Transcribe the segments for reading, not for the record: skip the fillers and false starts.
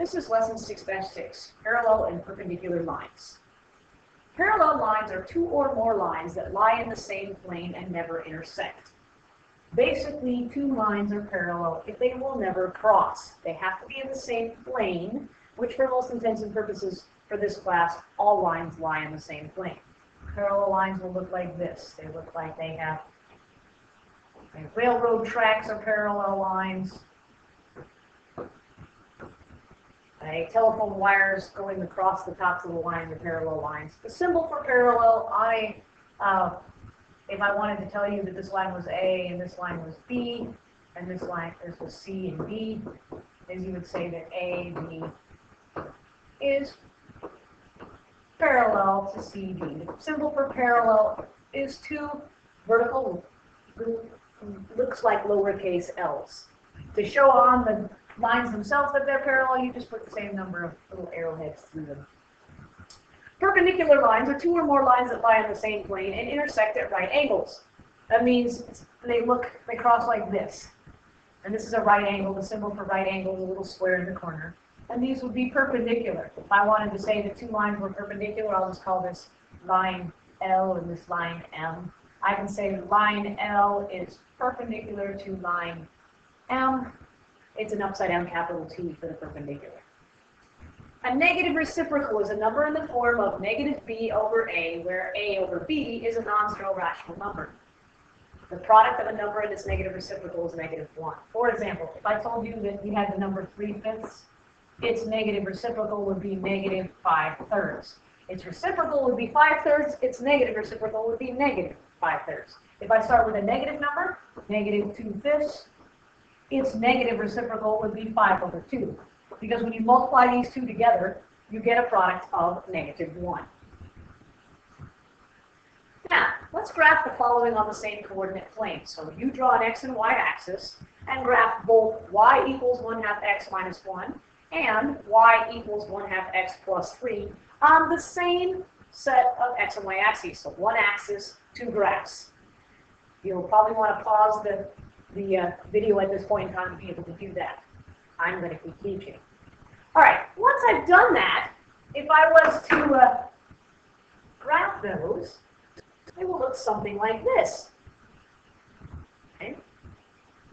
This is lesson 6-6, parallel and perpendicular lines. Parallel lines are two or more lines that lie in the same plane and never intersect. Basically, two lines are parallel if they will never cross. They have to be in the same plane, which for most intents and purposes for this class, all lines lie in the same plane. Parallel lines will look like this. They look like they have railroad tracks are parallel lines. Telephone wires going across the tops of the line are parallel lines. The symbol for parallel, if I wanted to tell you that this line was A and this line was B, and this was C and D, is you would say that A, B is parallel to CD. The symbol for parallel is two vertical, looks like lowercase l's. To show on the lines themselves that they're parallel, you just put the same number of little arrowheads through them. Perpendicular lines are two or more lines that lie on the same plane and intersect at right angles. That means they cross like this. And this is a right angle. The symbol for right angle is a little square in the corner. And these would be perpendicular. If I wanted to say that two lines were perpendicular, I'll just call this line L and this line M. I can say line L is perpendicular to line M. It's an upside down capital T for the perpendicular. A negative reciprocal is a number in the form of negative b over a, where a over b is a non-zero rational number. The product of a number and its negative reciprocal is -1. For example, if I told you that we had the number 3/5, its negative reciprocal would be -5/3. Its reciprocal would be 5/3. Its negative reciprocal would be -5/3. If I start with a negative number, -2/5, its negative reciprocal would be 5/2. Because when you multiply these two together, you get a product of -1. Now, let's graph the following on the same coordinate plane. So you draw an x and y axis and graph both y equals 1/2 x minus 1 and y equals 1/2 x plus 3 on the same set of x and y axes. So one axis, two graphs. You'll probably want to pause the video at this point in time to be able to do that. I'm going to keep teaching. All right, once I've done that, if I was to graph those, it will look something like this. Okay.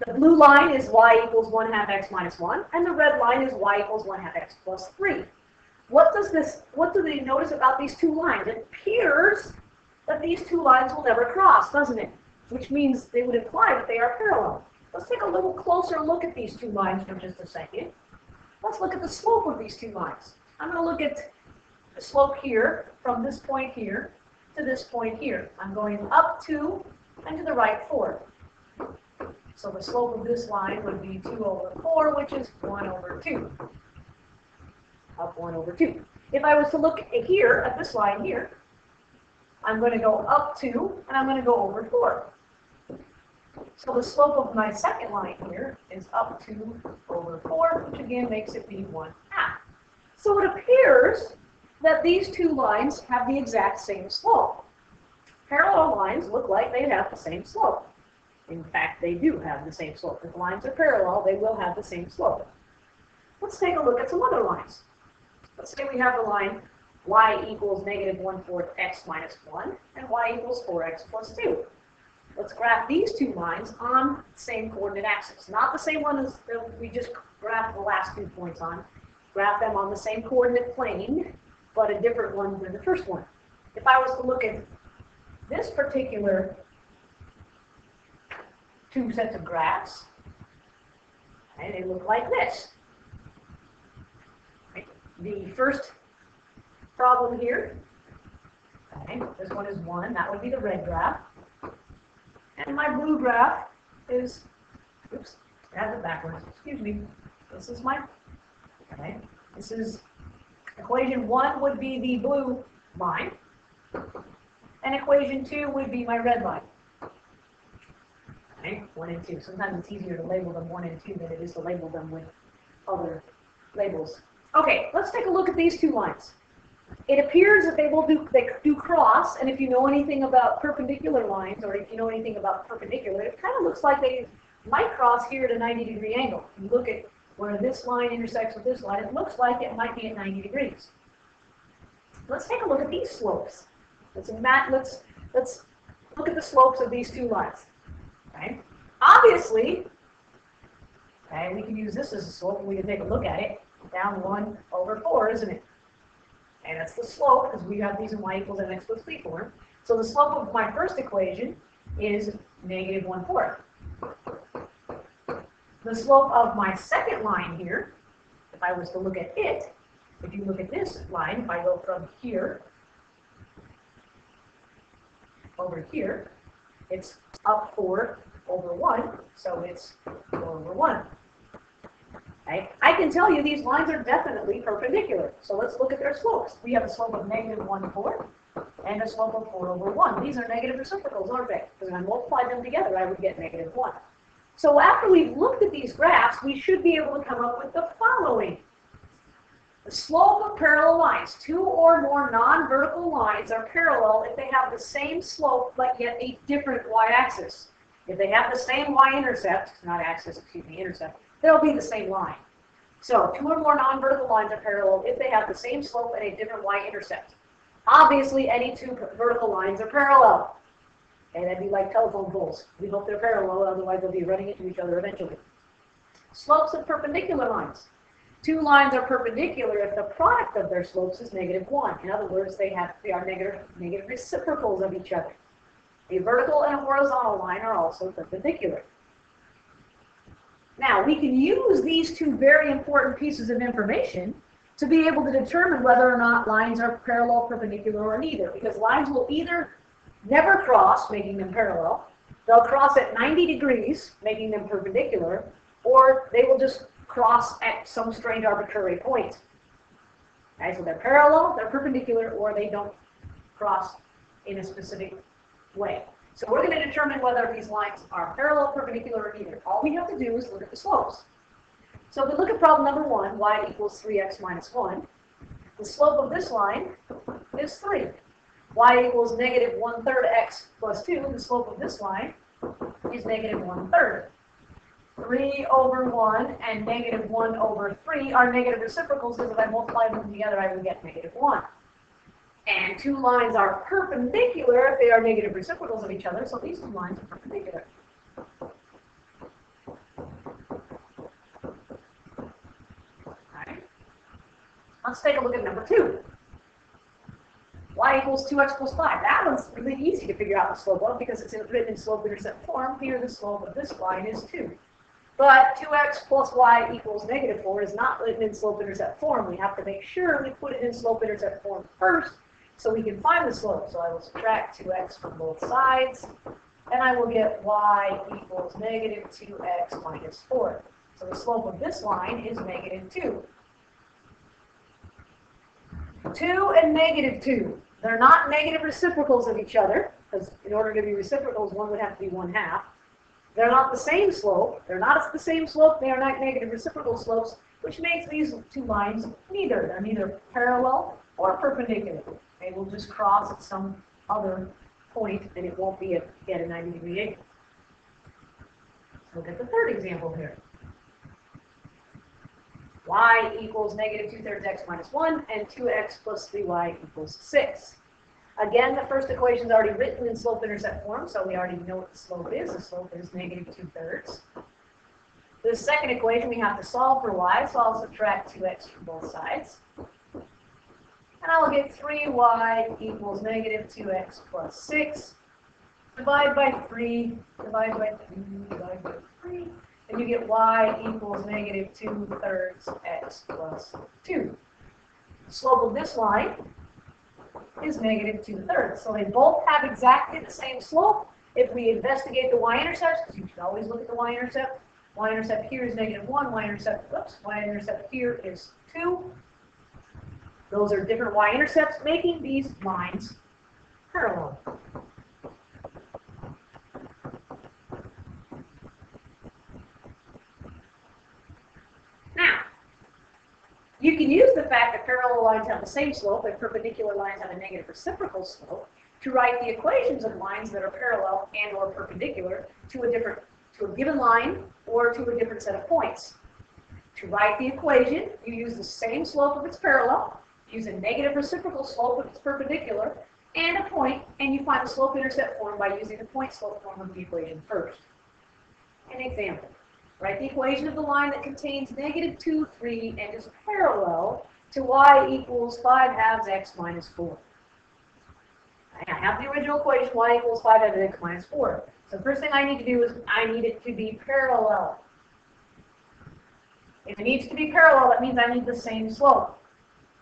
The blue line is y equals 1/2 x minus 1, and the red line is y equals 1/2 x plus 3. What do they notice about these two lines? It appears that these two lines will never cross, doesn't it? Which means they would imply that they are parallel. Let's take a little closer look at these two lines for just a second. Let's look at the slope of these two lines. I'm going to look at the slope here from this point here to this point here. I'm going up 2 and to the right 4. So the slope of this line would be 2/4, which is 1/2. Up 1/2. If I was to look here at this line here, I'm going to go up 2 and I'm going to go over 4. So the slope of my second line here is up 2/4, which again makes it be 1/2. So it appears that these two lines have the exact same slope. Parallel lines look like they have the same slope. In fact, they do have the same slope. If lines are parallel, they will have the same slope. Let's take a look at some other lines. Let's say we have the line y equals -1/4 x minus 1 and y equals 4x plus 2. Let's graph these two lines on the same coordinate axis. Not the same one as we just graphed the last 2 points on. Graph them on the same coordinate plane, but a different one than the first one. If I was to look at this particular 2 sets of graphs, and they look like this. The first problem here, okay, this one is 1. That would be the red graph. And my blue graph is, oops, I have it backwards, excuse me. This is my, okay, this is, equation 1 would be the blue line, and equation 2 would be my red line. Okay, 1 and 2. Sometimes it's easier to label them 1 and 2 than it is to label them with other labels. Okay, let's take a look at these two lines. It appears that they do cross, and if you know anything about perpendicular lines, or if you know anything about perpendicular, it kind of looks like they might cross here at a 90-degree angle. You look at where this line intersects with this line, it looks like it might be at 90 degrees. Let's take a look at these slopes. Let's look at the slopes of these two lines. Okay? Obviously, okay, we can use this as a slope, and we can take a look at it. Down 1 over 4, isn't it? And that's the slope, because we have these in y equals mx plus b form. So the slope of my first equation is negative 1/4. The slope of my second line here, if I was to look at it, if you look at this line, if I go from here over here, it's up 4 over 1, so it's 4 over 1. Okay? I can tell you these lines are definitely perpendicular, so let's look at their slopes. We have a slope of negative 1/4 and a slope of 4 over 1. These are negative reciprocals, aren't they? Because when I multiply them together, I would get negative 1. So after we've looked at these graphs, we should be able to come up with the following. The slope of parallel lines. 2 or more non-vertical lines are parallel if they have the same slope but yet a different y-axis. If they have the same y-intercept, not axis, excuse me, intercept, they'll be the same line. So 2 or more non-vertical lines are parallel if they have the same slope and a different y-intercept. Obviously, any 2 vertical lines are parallel. Okay, that'd be like telephone poles. We hope they're parallel, otherwise they'll be running into each other eventually. Slopes of perpendicular lines. 2 lines are perpendicular if the product of their slopes is negative 1. In other words, they are negative reciprocals of each other. A vertical and a horizontal line are also perpendicular. Now, we can use these 2 very important pieces of information to be able to determine whether or not lines are parallel, perpendicular, or neither, because lines will either never cross, making them parallel, they'll cross at 90 degrees, making them perpendicular, or they will just cross at some strange arbitrary point. Okay, so they're parallel, they're perpendicular, or they don't cross in a specific way. So we're going to determine whether these lines are parallel, perpendicular, or neither. All we have to do is look at the slopes. So if we look at problem number 1, y equals 3x minus 1, the slope of this line is 3. Y equals negative 1/3 x plus 2, the slope of this line is negative 1/3. 3 over 1 and negative 1 over 3 are negative reciprocals, because if I multiply them together, I would get negative 1. And 2 lines are perpendicular if they are negative reciprocals of each other, so these 2 lines are perpendicular. Alright. Let's take a look at number 2. Y equals 2x plus 5. That one's really easy to figure out the slope of because it's written in slope-intercept form. Here the slope of this line is 2. But 2x plus y equals negative 4 is not written in slope-intercept form. We have to make sure we put it in slope-intercept form first so we can find the slope. So I will subtract 2x from both sides, and I will get y equals negative 2x minus 4. So the slope of this line is negative 2. 2 and negative 2. They're not negative reciprocals of each other, because in order to be reciprocals, one would have to be 1/2. They're not the same slope. They're not the same slope. They are not negative reciprocal slopes, which makes these 2 lines neither. They're neither parallel or perpendicular. They will just cross at some other point, and it won't be at a 90-degree angle. Look at the third example here. Y equals negative 2/3 x minus 1, and 2x plus 3y equals 6. Again, the first equation is already written in slope-intercept form, so we already know what the slope is. The slope is negative 2/3. The second equation, we have to solve for y, so I'll subtract 2x from both sides. And I will get 3y equals negative 2x plus 6. Divide by 3, divide by 3, divide by 3. And you get y equals negative 2/3 x plus 2. The slope of this line is negative 2/3. So they both have exactly the same slope. If we investigate the y-intercepts, because you should always look at the y-intercept. Y-intercept here is negative 1. Y-intercept here is 2. Those are different y-intercepts, making these lines parallel. Now, you can use the fact that parallel lines have the same slope and perpendicular lines have a negative reciprocal slope to write the equations of lines that are parallel and or perpendicular to a given line or to a different set of points. To write the equation, you use the same slope of its parallel, use a negative reciprocal slope of its perpendicular, and a point, and you find the slope-intercept form by using the point-slope form of the equation first. An example. Write the equation of the line that contains negative 2, 3, and is parallel to y equals 5/2 x minus 4. I have the original equation, y equals 5/2 x minus 4. So the first thing I need to do is I need it to be parallel. If it needs to be parallel, that means I need the same slope.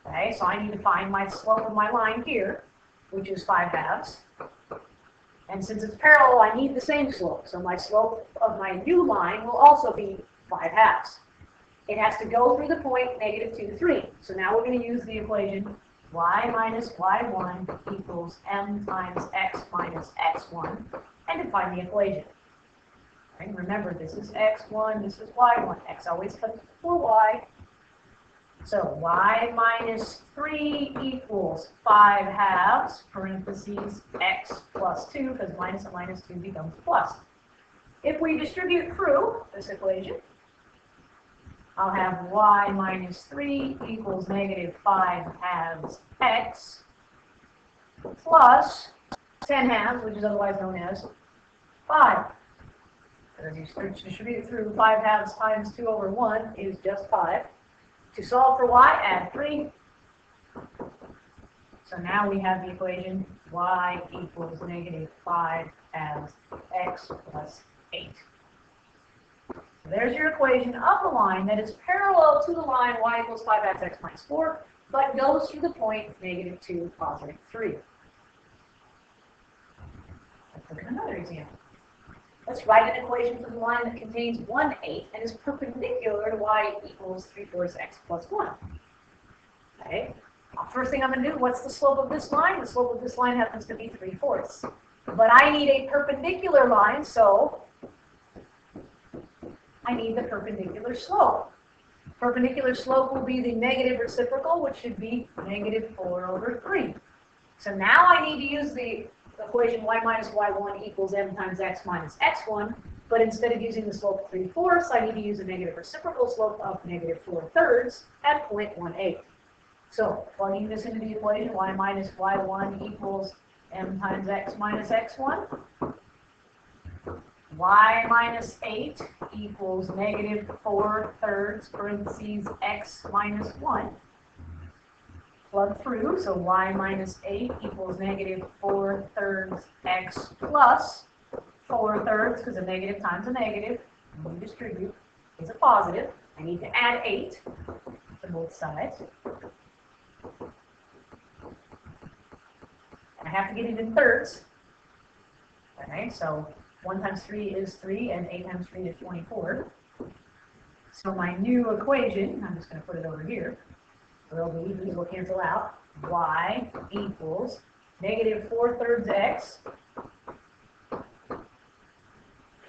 Okay, so I need to find my slope of my line here, which is 5/2. And since it's parallel, I need the same slope. So my slope of my new line will also be 5/2. It has to go through the point negative 2, 3. So now we're going to use the equation y minus y1 equals m times x minus x1 and to find the equation. Right? Remember, this is x1, this is y1. X always comes before y. So y minus 3 equals 5/2, parentheses, x plus 2, because minus and minus 2 becomes plus. If we distribute through this equation, I'll have y minus 3 equals negative 5/2 x plus 10/2, which is otherwise known as 5. As you distribute it through, 5/2 times 2 over 1 is just 5. To solve for y, add 3. So now we have the equation y equals negative 5 as x plus 8. So there's your equation of the line that is parallel to the line y equals 5 as x minus 4, but goes through the point negative 2, positive 3. Let's look at another example. Let's write an equation for the line that contains 1/8 and is perpendicular to y equals 3/4 x plus 1. Okay. First thing I'm going to do, what's the slope of this line? The slope of this line happens to be 3/4. But I need a perpendicular line, so I need the perpendicular slope. Perpendicular slope will be the negative reciprocal, which should be negative 4 over 3. So now I need to use the equation y minus y1 equals m times x minus x1, but instead of using the slope 3/4, I need to use a negative reciprocal slope of negative 4/3 at 0.18. So plugging this into the equation, y minus y1 equals m times x minus x1. Y minus 8 equals negative 4/3 parentheses x minus 1. Plug through, so y minus 8 equals negative 4/3 x plus 4/3, because a negative times a negative, when you distribute, is a positive. I need to add 8 to both sides. And I have to get it in thirds. Okay, so 1 times 3 is 3, and 8 times 3 is 24. So my new equation, I'm just going to put it over here. So these will cancel out. Y equals negative 4/3 x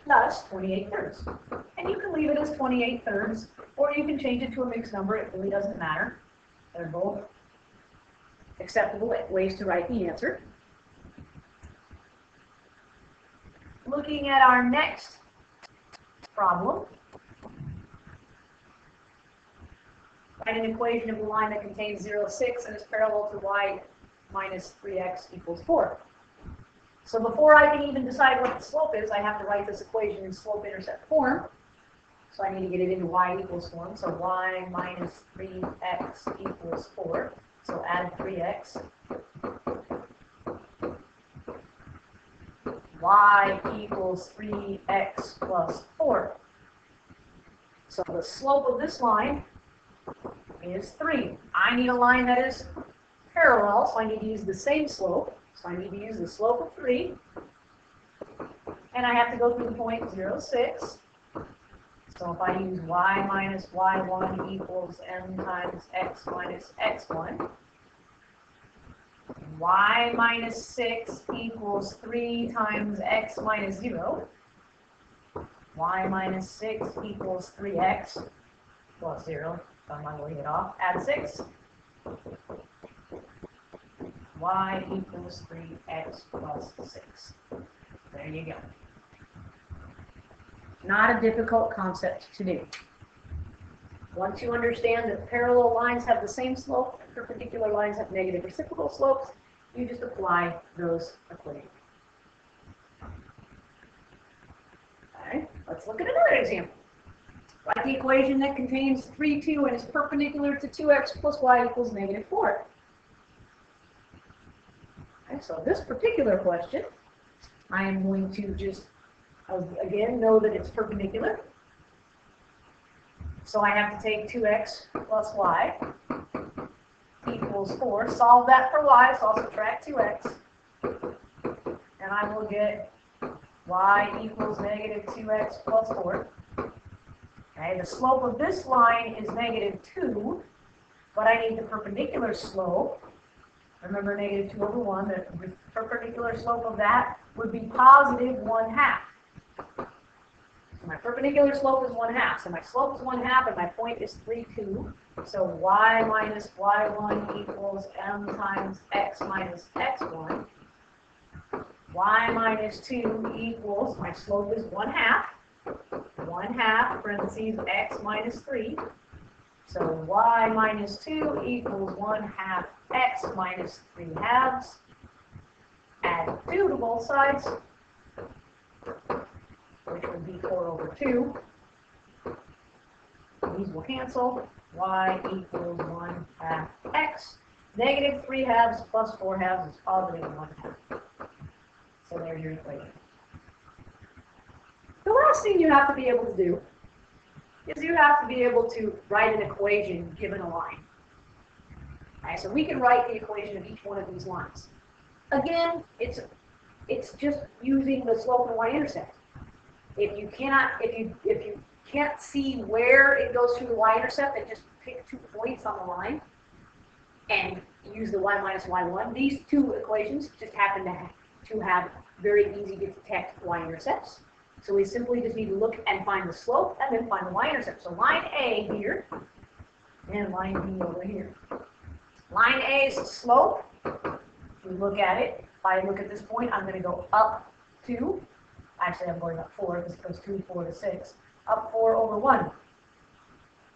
plus 28/3. And you can leave it as 28/3, or you can change it to a mixed number. It really doesn't matter. They're both acceptable ways to write the answer. Looking at our next problem. Write an equation of a line that contains 0, 6 and is parallel to y minus 3x equals 4. So before I can even decide what the slope is, I have to write this equation in slope-intercept form. So I need to get it into y equals form. So y minus 3x equals 4. So add 3x. Y equals 3x plus 4. So the slope of this line is 3. I need a line that is parallel, so I need to use the same slope. So I need to use the slope of 3. And I have to go through the point 0, 6. So if I use y minus y1 equals m times x minus x1, y minus 6 equals 3 times x minus 0. Y minus 6 equals 3x plus 0. So I'm not going to get off. Add 6. Y equals 3x plus 6. There you go. Not a difficult concept to do. Once you understand that parallel lines have the same slope and perpendicular lines have negative reciprocal slopes, you just apply those equations. Okay, let's look at another example. Write the equation that contains 3, 2 and is perpendicular to 2x plus y equals negative 4. Okay, so this particular question, I am going to just, again, know that it's perpendicular. So I have to take 2x plus y equals 4. Solve that for y, so I'll subtract 2x. And I will get y equals negative 2x plus 4. Okay, the slope of this line is negative 2, but I need the perpendicular slope. Remember negative 2 over 1, the perpendicular slope of that would be positive 1/2. My perpendicular slope is 1/2, so my slope is 1/2 and my point is 3, 2. So y minus y1 equals m times x minus x1. Y minus 2 equals, my slope is 1/2. 1/2 parentheses x minus 3. So y minus 2 equals 1/2 x minus 3/2. Add 2 to both sides, which would be 4 over 2. These will cancel. Y equals 1/2 x. Negative 3/2 plus 4/2 is positive 1/2. So there's your equation. The last thing you have to be able to do is you have to be able to write an equation given a line. Right, so we can write the equation of each one of these lines. Again, it's just using the slope and y-intercept. If you can't see where it goes through the y-intercept, then just pick 2 points on the line and use the y minus y1. These 2 equations just happen to have very easy to detect y-intercepts. So we simply just need to look and find the slope and then find the y-intercept. So line A here and line B over here. Line A's slope, if we look at it, if I look at this point, I'm going to go up 2. Actually, I'm going up 4 because it goes 2, 4 to 6. Up 4 over 1.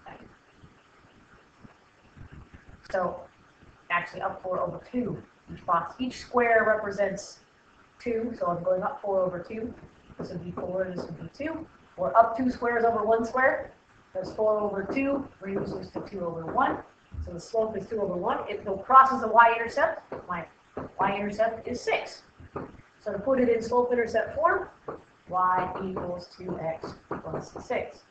Okay. So, actually up 4 over 2. Each square represents 2, so I'm going up 4 over 2. This would be 4, this would be 2. Or up 2 squares over 1 square. That's 4 over 2 reduces to 2 over 1. So the slope is 2 over 1. If it crosses the y-intercept, my y-intercept is 6. So to put it in slope-intercept form, y equals 2x plus 6.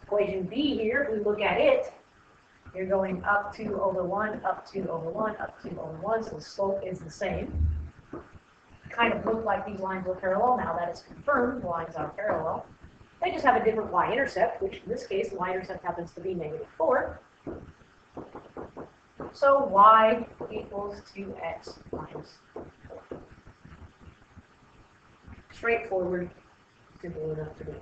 Equation B here, if we look at it, you're going up 2 over 1, up 2 over 1, up 2 over 1, so the slope is the same. Kind of look like these lines were parallel. Now that it's confirmed, the lines are parallel. They just have a different y-intercept, which in this case, the y-intercept happens to be negative 4. So y equals 2x minus 4. Straightforward, simple enough to do.